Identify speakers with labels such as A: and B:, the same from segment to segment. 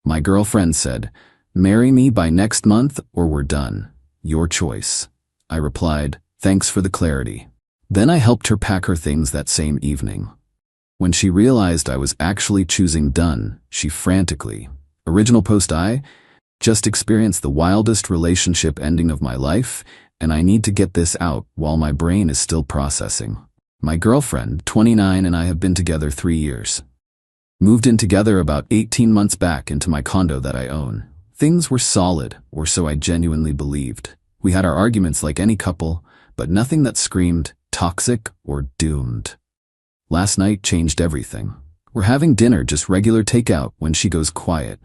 A: My girlfriend said, "Marry me by next month or we're done. Your choice." I replied, "Thanks for the clarity." Then I helped her pack her things that same evening. When she realized I was actually choosing done, she frantically, "Original post, I just experienced the wildest relationship ending of my life, and I need to get this out while my brain is still processing. My girlfriend, 29, and I have been together 3 years. Moved in together about 18 months back into my condo that I own. Things were solid, or so I genuinely believed. We had our arguments like any couple, but nothing that screamed toxic or doomed. Last night changed everything. We're having dinner, just regular takeout, when she goes quiet.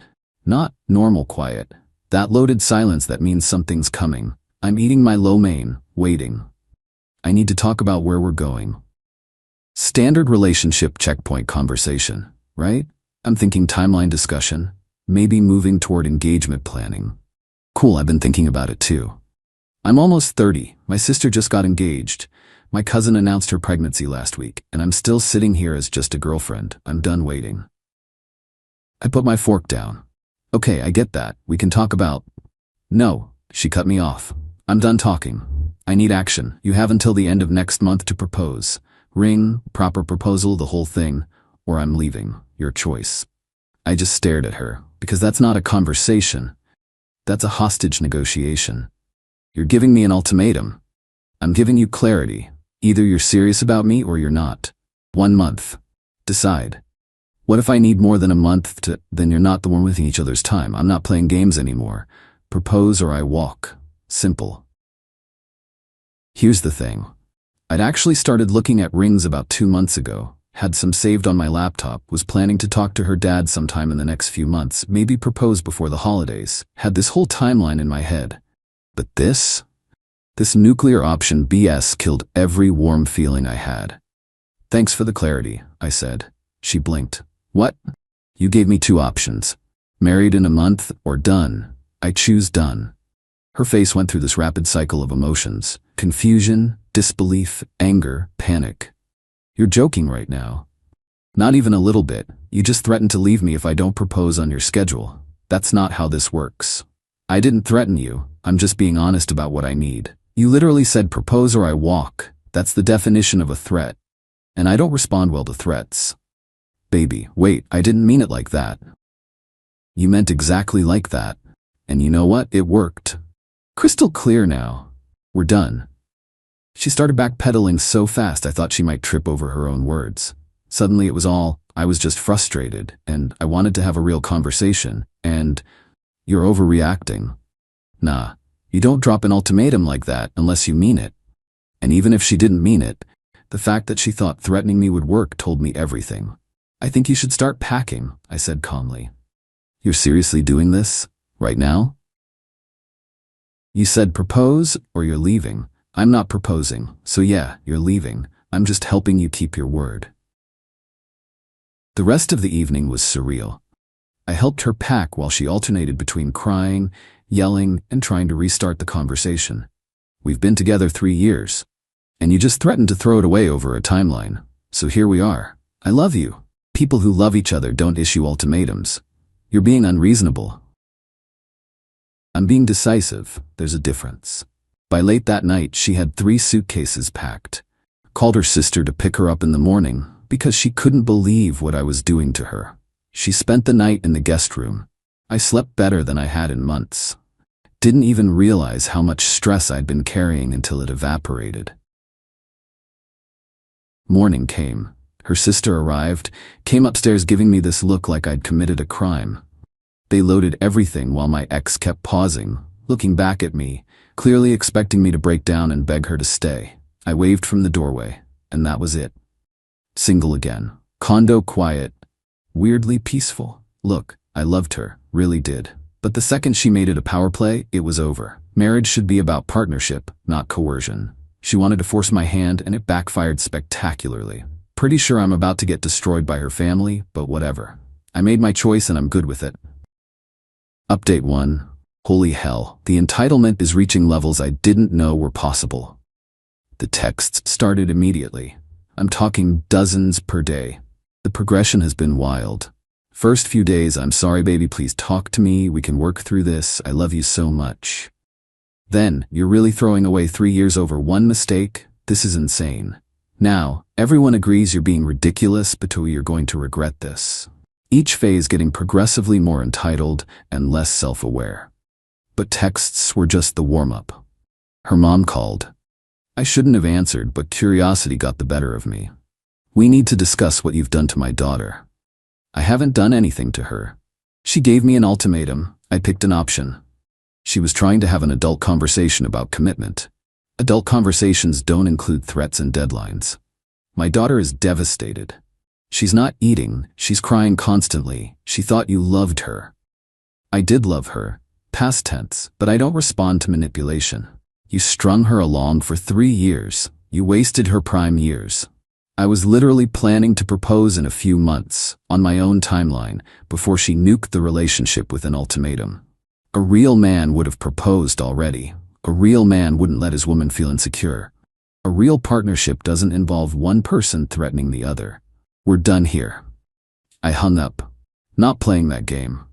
A: Not normal quiet. That loaded silence that means something's coming. I'm eating my lo mein, waiting. I need to talk about where we're going. Standard relationship checkpoint conversation, right? I'm thinking timeline discussion, maybe moving toward engagement planning. Cool, I've been thinking about it too. I'm almost 30. My sister just got engaged. My cousin announced her pregnancy last week, and I'm still sitting here as just a girlfriend. I'm done waiting. I put my fork down. Okay, I get that. We can talk about... No, she cut me off. I'm done talking. I need action. You have until the end of next month to propose. Ring, proper proposal, the whole thing, or I'm leaving. Your choice. I just stared at her, because that's not a conversation. That's a hostage negotiation. You're giving me an ultimatum. I'm giving you clarity. Either you're serious about me or you're not. 1 month. Decide. What if I need more than a month to... Then you're not the one wasting each other's time. I'm not playing games anymore. Propose or I walk. Simple. Here's the thing. I'd actually started looking at rings about 2 months ago. Had some saved on my laptop, was planning to talk to her dad sometime in the next few months, maybe propose before the holidays. Had this whole timeline in my head. But this nuclear option BS killed every warm feeling I had. Thanks for the clarity, I said. She blinked. What? You gave me 2 options. Married in a month or done. I choose done. Her face went through this rapid cycle of emotions. Confusion, disbelief, anger, panic. You're joking right now. Not even a little bit. You just threatened to leave me if I don't propose on your schedule. That's not how this works. I didn't threaten you. I'm just being honest about what I need. You literally said propose or I walk. That's the definition of a threat. And I don't respond well to threats. Baby, wait, I didn't mean it like that. You meant exactly like that. And you know what? It worked. Crystal clear now. We're done. She started backpedaling so fast I thought she might trip over her own words. Suddenly it was all, I was just frustrated, and I wanted to have a real conversation, and you're overreacting. Nah, you don't drop an ultimatum like that unless you mean it. And even if she didn't mean it, the fact that she thought threatening me would work told me everything. I think you should start packing, I said calmly. You're seriously doing this? Right now? You said propose or you're leaving. I'm not proposing, so yeah, you're leaving. I'm just helping you keep your word. The rest of the evening was surreal. I helped her pack while she alternated between crying, yelling, and trying to restart the conversation. We've been together 3 years, and you just threatened to throw it away over a timeline. So here we are. I love you. People who love each other don't issue ultimatums. You're being unreasonable. I'm being decisive. There's a difference. By late that night, she had 3 suitcases packed. Called her sister to pick her up in the morning because she couldn't believe what I was doing to her. She spent the night in the guest room. I slept better than I had in months. Didn't even realize how much stress I'd been carrying until it evaporated. Morning came. Her sister arrived, came upstairs giving me this look like I'd committed a crime. They loaded everything while my ex kept pausing, looking back at me, clearly expecting me to break down and beg her to stay. I waved from the doorway, and that was it. Single again. Condo quiet. Weirdly peaceful. Look, I loved her, really did. But the second she made it a power play, it was over. Marriage should be about partnership, not coercion. She wanted to force my hand, and it backfired spectacularly. Pretty sure I'm about to get destroyed by her family, but whatever. I made my choice and I'm good with it. Update 1. Holy hell, the entitlement is reaching levels I didn't know were possible. The texts started immediately. I'm talking dozens per day. The progression has been wild. First few days, I'm sorry baby, please talk to me, we can work through this, I love you so much. Then, you're really throwing away 3 years over one mistake? This is insane. Now, everyone agrees you're being ridiculous, but you're going to regret this. Each phase getting progressively more entitled and less self-aware. But texts were just the warm-up. Her mom called. I shouldn't have answered, but curiosity got the better of me. We need to discuss what you've done to my daughter. I haven't done anything to her. She gave me an ultimatum. I picked an option. She was trying to have an adult conversation about commitment. Adult conversations don't include threats and deadlines. My daughter is devastated. She's not eating, she's crying constantly. She thought you loved her. I did love her, past tense, but I don't respond to manipulation. You strung her along for 3 years. You wasted her prime years. I was literally planning to propose in a few months, on my own timeline, before she nuked the relationship with an ultimatum. A real man would have proposed already. A real man wouldn't let his woman feel insecure. A real partnership doesn't involve one person threatening the other. We're done here. I hung up. Not playing that game.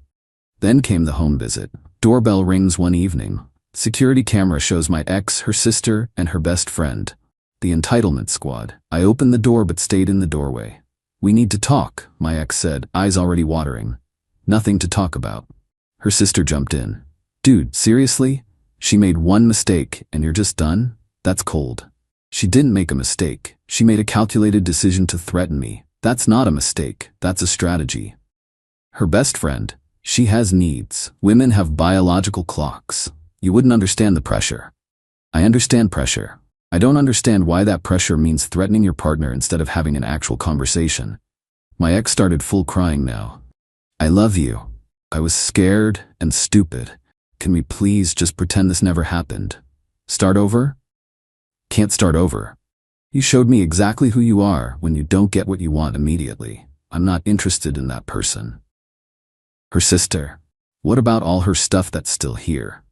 A: Then came the home visit. Doorbell rings one evening. Security camera shows my ex, her sister, and her best friend. The entitlement squad. I opened the door but stayed in the doorway. We need to talk, my ex said, eyes already watering. Nothing to talk about. Her sister jumped in. Dude, seriously? She made one mistake and you're just done? That's cold. She didn't make a mistake. She made a calculated decision to threaten me. That's not a mistake. That's a strategy. Her best friend. She has needs. Women have biological clocks. You wouldn't understand the pressure. I understand pressure. I don't understand why that pressure means threatening your partner instead of having an actual conversation. My ex started full crying now. I love you. I was scared and stupid. Can we please just pretend this never happened? Start over? Can't start over. You showed me exactly who you are when you don't get what you want immediately. I'm not interested in that person. Her sister. What about all her stuff that's still here?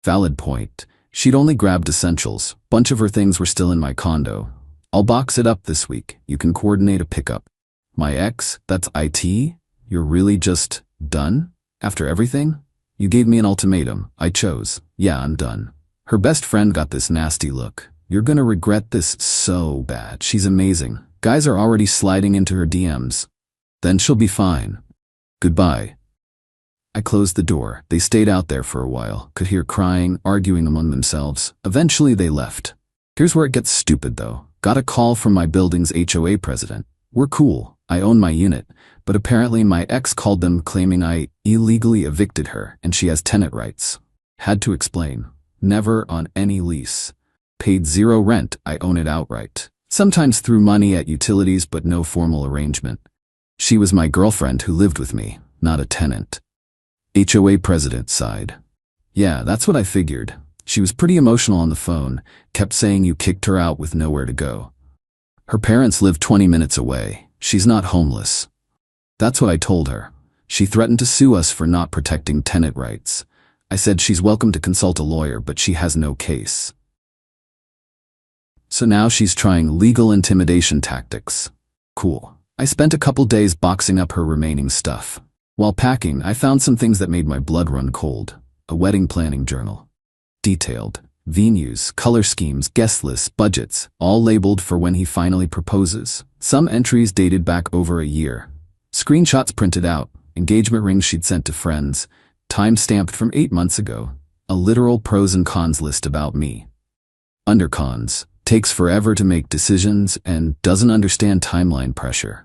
A: Valid point. She'd only grabbed essentials. Bunch of her things were still in my condo. I'll box it up this week. You can coordinate a pickup. My ex, that's IT? You're really just done? After everything? You gave me an ultimatum. I chose. Yeah, I'm done. Her best friend got this nasty look. You're gonna regret this so bad. She's amazing. Guys are already sliding into her DMs. Then she'll be fine. Goodbye. I closed the door. They stayed out there for a while, could hear crying, arguing among themselves. Eventually they left. Here's where it gets stupid though. Got a call from my building's HOA president. We're cool. I own my unit. But apparently my ex called them claiming I illegally evicted her and she has tenant rights. Had to explain. Never on any lease. Paid 0 rent, I own it outright. Sometimes threw money at utilities but no formal arrangement. She was my girlfriend who lived with me, not a tenant. HOA president sighed. Yeah, that's what I figured. She was pretty emotional on the phone, kept saying you kicked her out with nowhere to go. Her parents live 20 minutes away. She's not homeless. That's what I told her. She threatened to sue us for not protecting tenant rights. I said she's welcome to consult a lawyer, but she has no case. So now she's trying legal intimidation tactics. Cool. I spent a couple days boxing up her remaining stuff. While packing, I found some things that made my blood run cold. A wedding planning journal. Detailed. Venues, color schemes, guest lists, budgets, all labeled for when he finally proposes. Some entries dated back over a year. Screenshots printed out, engagement rings she'd sent to friends, time-stamped from 8 months ago. A literal pros and cons list about me. Under cons, takes forever to make decisions and doesn't understand timeline pressure.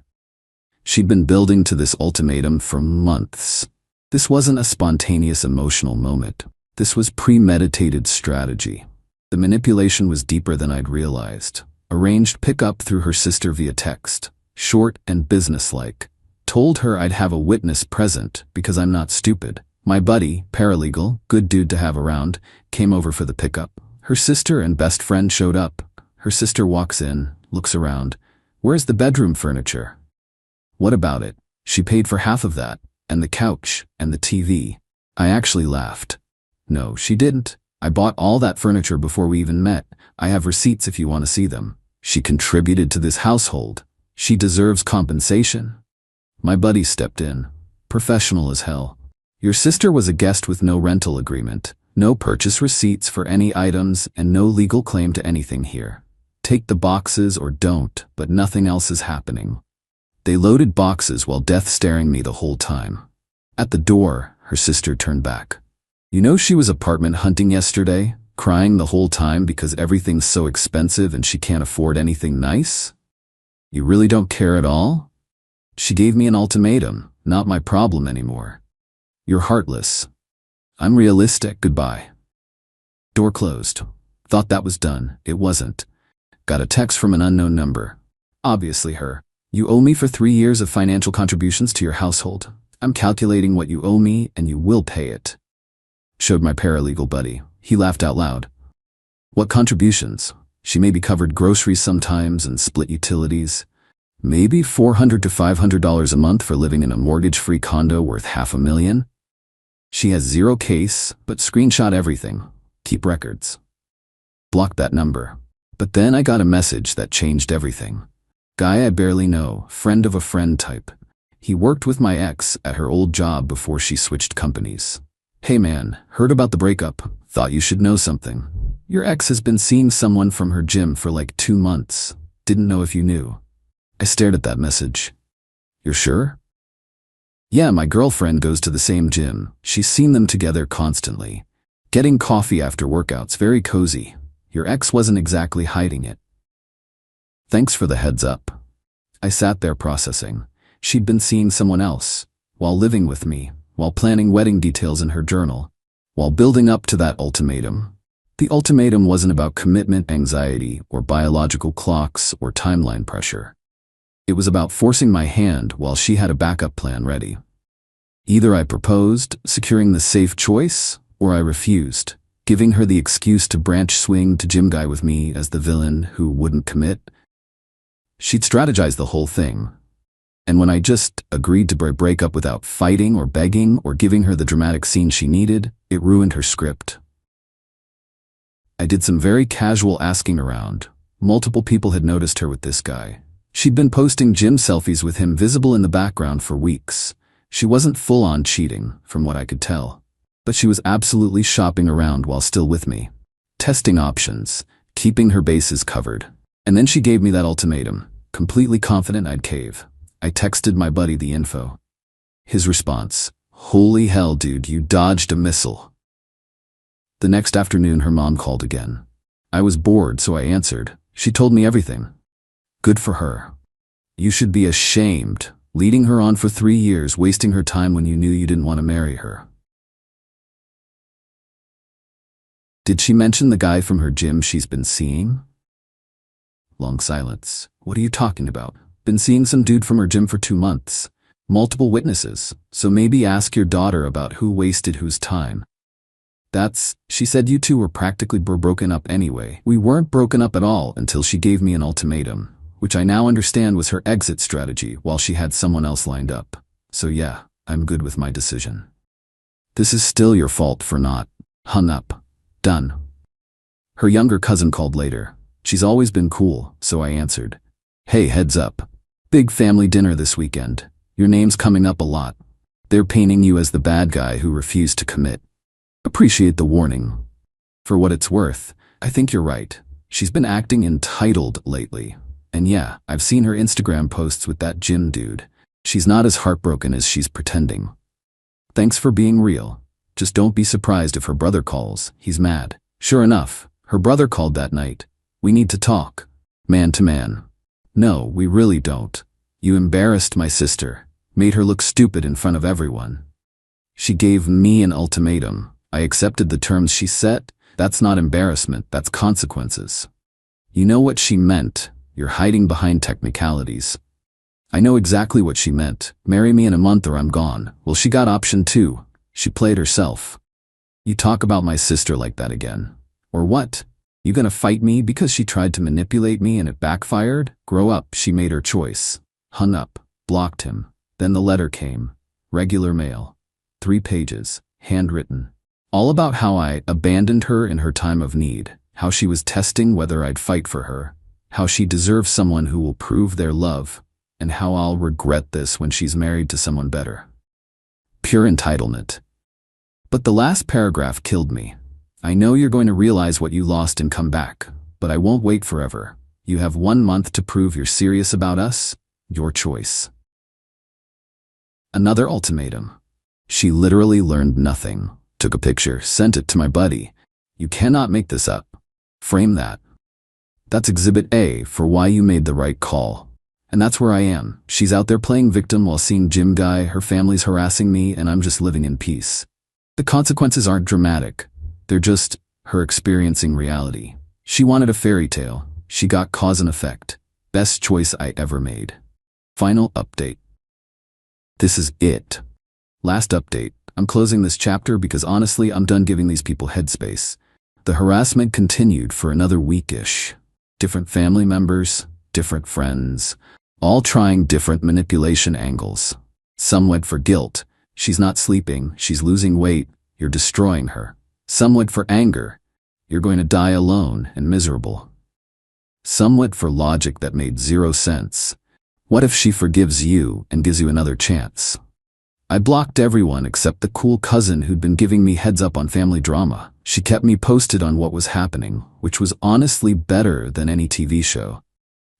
A: She'd been building to this ultimatum for months. This wasn't a spontaneous emotional moment. This was premeditated strategy. The manipulation was deeper than I'd realized. Arranged pickup through her sister via text. Short and businesslike. Told her I'd have a witness present because I'm not stupid. My buddy, paralegal, good dude to have around, came over for the pickup. Her sister and best friend showed up. Her sister walks in, looks around. Where's the bedroom furniture? What about it? She paid for half of that, and the couch, and the TV. I actually laughed. No, she didn't. I bought all that furniture before we even met. I have receipts if you want to see them. She contributed to this household. She deserves compensation. My buddy stepped in. Professional as hell. Your sister was a guest with no rental agreement, no purchase receipts for any items, and no legal claim to anything here. Take the boxes or don't, but nothing else is happening. They loaded boxes while death staring me the whole time. At the door, her sister turned back. You know she was apartment hunting yesterday, crying the whole time because everything's so expensive and she can't afford anything nice? You really don't care at all? She gave me an ultimatum, not my problem anymore. You're heartless. I'm realistic, goodbye. Door closed. Thought that was done. It wasn't. Got a text from an unknown number. Obviously her. You owe me for 3 years of financial contributions to your household. I'm calculating what you owe me and you will pay it. Showed my paralegal buddy. He laughed out loud. What contributions? She maybe covered groceries sometimes and split utilities. Maybe $400 to $500 a month for living in a mortgage-free condo worth $500,000. She has zero case, but screenshot everything. Keep records. Blocked that number. But then I got a message that changed everything. Guy I barely know, friend of a friend type. He worked with my ex at her old job before she switched companies. Hey man, heard about the breakup. Thought you should know something. Your ex has been seeing someone from her gym for like 2 months. Didn't know if you knew. I stared at that message. You're sure? Yeah, my girlfriend goes to the same gym. She's seen them together constantly. Getting coffee after workouts, very cozy. Your ex wasn't exactly hiding it. Thanks for the heads up. I sat there processing. She'd been seeing someone else, while living with me, while planning wedding details in her journal, while building up to that ultimatum. The ultimatum wasn't about commitment anxiety or biological clocks or timeline pressure. It was about forcing my hand while she had a backup plan ready. Either I proposed, securing the safe choice, or I refused, giving her the excuse to branch swing to gym guy with me as the villain who wouldn't commit. She'd strategized the whole thing. And when I just agreed to break up without fighting or begging or giving her the dramatic scene she needed, it ruined her script. I did some very casual asking around. Multiple people had noticed her with this guy. She'd been posting gym selfies with him visible in the background for weeks. She wasn't full-on cheating, from what I could tell. But she was absolutely shopping around while still with me. Testing options, keeping her bases covered. And then she gave me that ultimatum, completely confident I'd cave. I texted my buddy the info. His response, holy hell dude, you dodged a missile. The next afternoon her mom called again. I was bored so I answered. She told me everything. Good for her. You should be ashamed, leading her on for 3 years, wasting her time when you knew you didn't want to marry her. Did she mention the guy from her gym she's been seeing? Long silence. What are you talking about? Been seeing some dude from her gym for 2 months. Multiple witnesses, so maybe ask your daughter about who wasted whose time. She said you two were practically broken up anyway. We weren't broken up at all until she gave me an ultimatum, which I now understand was her exit strategy while she had someone else lined up. So yeah, I'm good with my decision. This is still your fault for not. Hung up. Done. Her younger cousin called later. She's always been cool, so I answered. Hey, heads up. Big family dinner this weekend. Your name's coming up a lot. They're painting you as the bad guy who refused to commit. Appreciate the warning. For what it's worth, I think you're right. She's been acting entitled lately. And yeah, I've seen her Instagram posts with that gym dude. She's not as heartbroken as she's pretending. Thanks for being real. Just don't be surprised if her brother calls. He's mad. Sure enough, her brother called that night. We need to talk. Man to man. No, we really don't. You embarrassed my sister. Made her look stupid in front of everyone. She gave me an ultimatum. I accepted the terms she set. That's not embarrassment, that's consequences. You know what she meant. You're hiding behind technicalities. I know exactly what she meant. Marry me in a month or I'm gone. Well, she got option 2. She played herself. You talk about my sister like that again. Or what? You gonna fight me because she tried to manipulate me and it backfired? Grow up, she made her choice. Hung up, blocked him. Then the letter came. Regular mail. 3 pages, handwritten. All about how I abandoned her in her time of need, how she was testing whether I'd fight for her, how she deserves someone who will prove their love, and how I'll regret this when she's married to someone better. Pure entitlement. But the last paragraph killed me. I know you're going to realize what you lost and come back, but I won't wait forever. You have 1 month to prove you're serious about us. Your choice. Another ultimatum. She literally learned nothing. Took a picture, sent it to my buddy. You cannot make this up. Frame that. That's exhibit A for why you made the right call. And that's where I am. She's out there playing victim while seeing Gym Guy, her family's harassing me, and I'm just living in peace. The consequences aren't dramatic. They're just her experiencing reality. She wanted a fairy tale. She got cause and effect. Best choice I ever made. Final update. This is it. Last update. I'm closing this chapter because honestly, I'm done giving these people headspace. The harassment continued for another weekish. Different family members, different friends, all trying different manipulation angles. Some went for guilt. She's not sleeping, she's losing weight, you're destroying her. Some went for anger. You're going to die alone and miserable. Some went for logic that made 0 sense. What if she forgives you and gives you another chance? I blocked everyone except the cool cousin who'd been giving me heads up on family drama. She kept me posted on what was happening, which was honestly better than any TV show.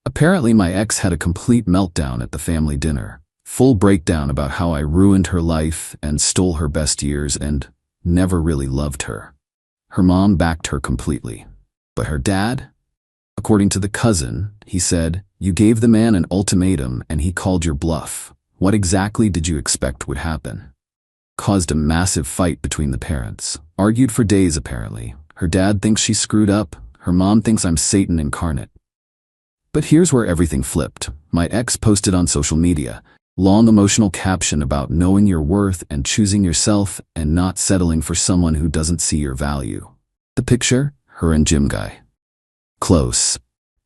A: Apparently my ex had a complete meltdown at the family dinner. Full breakdown about how I ruined her life and stole her best years and never really loved her. Her mom backed her completely. But her dad? According to the cousin, he said, "You gave the man an ultimatum and he called your bluff. What exactly did you expect would happen?" Caused a massive fight between the parents. Argued for days apparently. Her dad thinks she screwed up. Her mom thinks I'm Satan incarnate. But here's where everything flipped. My ex posted on social media. Long emotional caption about knowing your worth and choosing yourself and not settling for someone who doesn't see your value. The picture? Her and Gym Guy. Close.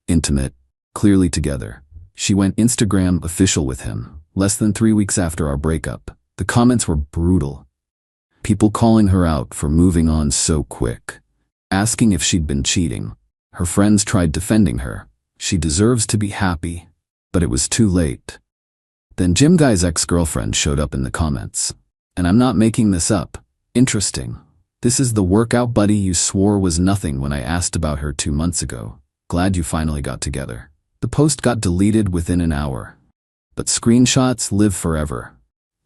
A: Intimate. Clearly together. She went Instagram official with him. Less than 3 weeks after our breakup. The comments were brutal. People calling her out for moving on so quick. Asking if she'd been cheating. Her friends tried defending her. She deserves to be happy. But it was too late. Then Gym Guy's ex-girlfriend showed up in the comments. And I'm not making this up. Interesting. This is the workout buddy you swore was nothing when I asked about her 2 months ago. Glad you finally got together. The post got deleted within an hour. But screenshots live forever.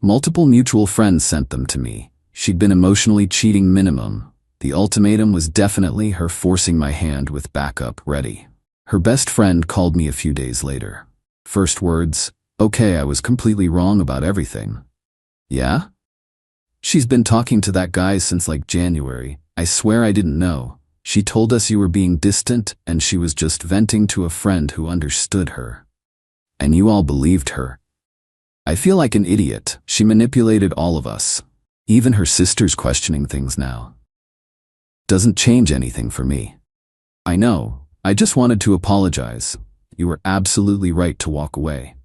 A: Multiple mutual friends sent them to me. She'd been emotionally cheating minimum. The ultimatum was definitely her forcing my hand with backup ready. Her best friend called me a few days later. First words, "Okay, I was completely wrong about everything." Yeah? She's been talking to that guy since like January. I swear I didn't know. She told us you were being distant and she was just venting to a friend who understood her. And you all believed her. I feel like an idiot. She manipulated all of us. Even her sister's questioning things now. Doesn't change anything for me. I know. I just wanted to apologize. You were absolutely right to walk away.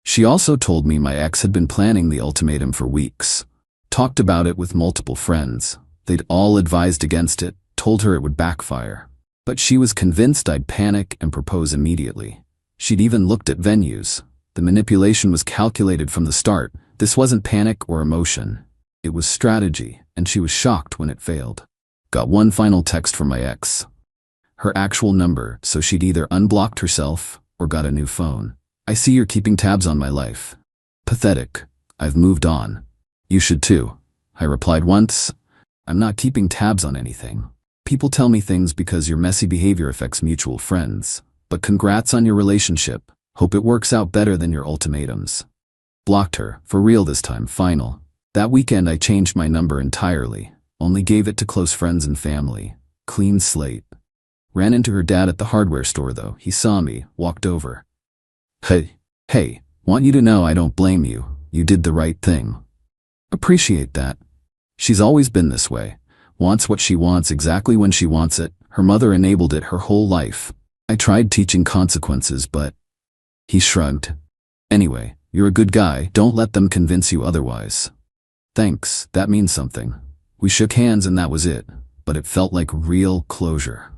A: She also told me my ex had been planning the ultimatum for weeks. Talked about it with multiple friends. They'd all advised against it, told her it would backfire. But she was convinced I'd panic and propose immediately. She'd even looked at venues. The manipulation was calculated from the start. This wasn't panic or emotion. It was strategy, and she was shocked when it failed. Got one final text from my ex. Her actual number, so she'd either unblocked herself or got a new phone. "I see you're keeping tabs on my life. Pathetic. I've moved on. You should too." I replied once. "I'm not keeping tabs on anything. People tell me things because your messy behavior affects mutual friends. But congrats on your relationship. Hope it works out better than your ultimatums." Blocked her, for real this time, final. That weekend I changed my number entirely. Only gave it to close friends and family. Clean slate. Ran into her dad at the hardware store though. He saw me, walked over. Hey, want you to know I don't blame you. You did the right thing. Appreciate that. She's always been this way. Wants what she wants exactly when she wants it. Her mother enabled it her whole life. I tried teaching consequences, but he shrugged. Anyway, you're a good guy. Don't let them convince you otherwise. Thanks, that means something. We shook hands and that was it, but it felt like real closure.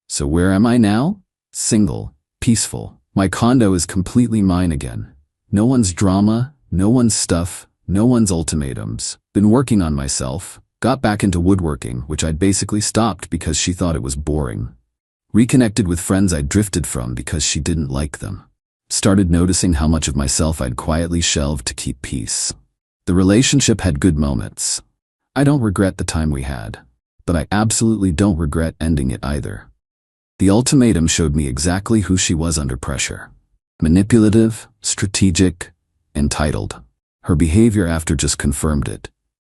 A: So where am I now? Single, peaceful. My condo is completely mine again. No one's drama, no one's stuff, no one's ultimatums. Been working on myself, got back into woodworking, which I'd basically stopped because she thought it was boring. Reconnected with friends I'd drifted from because she didn't like them. Started noticing how much of myself I'd quietly shelved to keep peace. The relationship had good moments. I don't regret the time we had, but I absolutely don't regret ending it either. The ultimatum showed me exactly who she was under pressure. Manipulative, strategic, entitled. Her behavior after just confirmed it.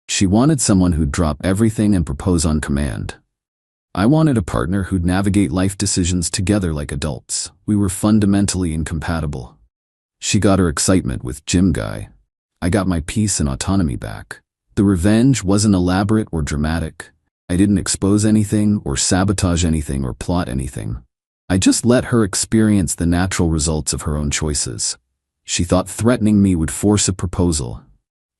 A: She wanted someone who'd drop everything and propose on command. I wanted a partner who'd navigate life decisions together like adults. We were fundamentally incompatible. She got her excitement with gym guy. I got my peace and autonomy back. The revenge wasn't elaborate or dramatic. I didn't expose anything or sabotage anything or plot anything. I just let her experience the natural results of her own choices. She thought threatening me would force a proposal.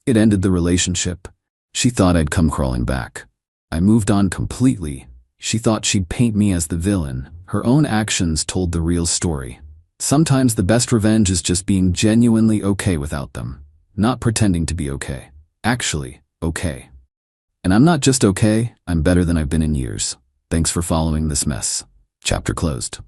A: It ended the relationship. She thought I'd come crawling back. I moved on completely. She thought she'd paint me as the villain. Her own actions told the real story. Sometimes the best revenge is just being genuinely okay without them. Not pretending to be okay. Actually, okay. And I'm not just okay, I'm better than I've been in years. Thanks for following this mess. Chapter closed.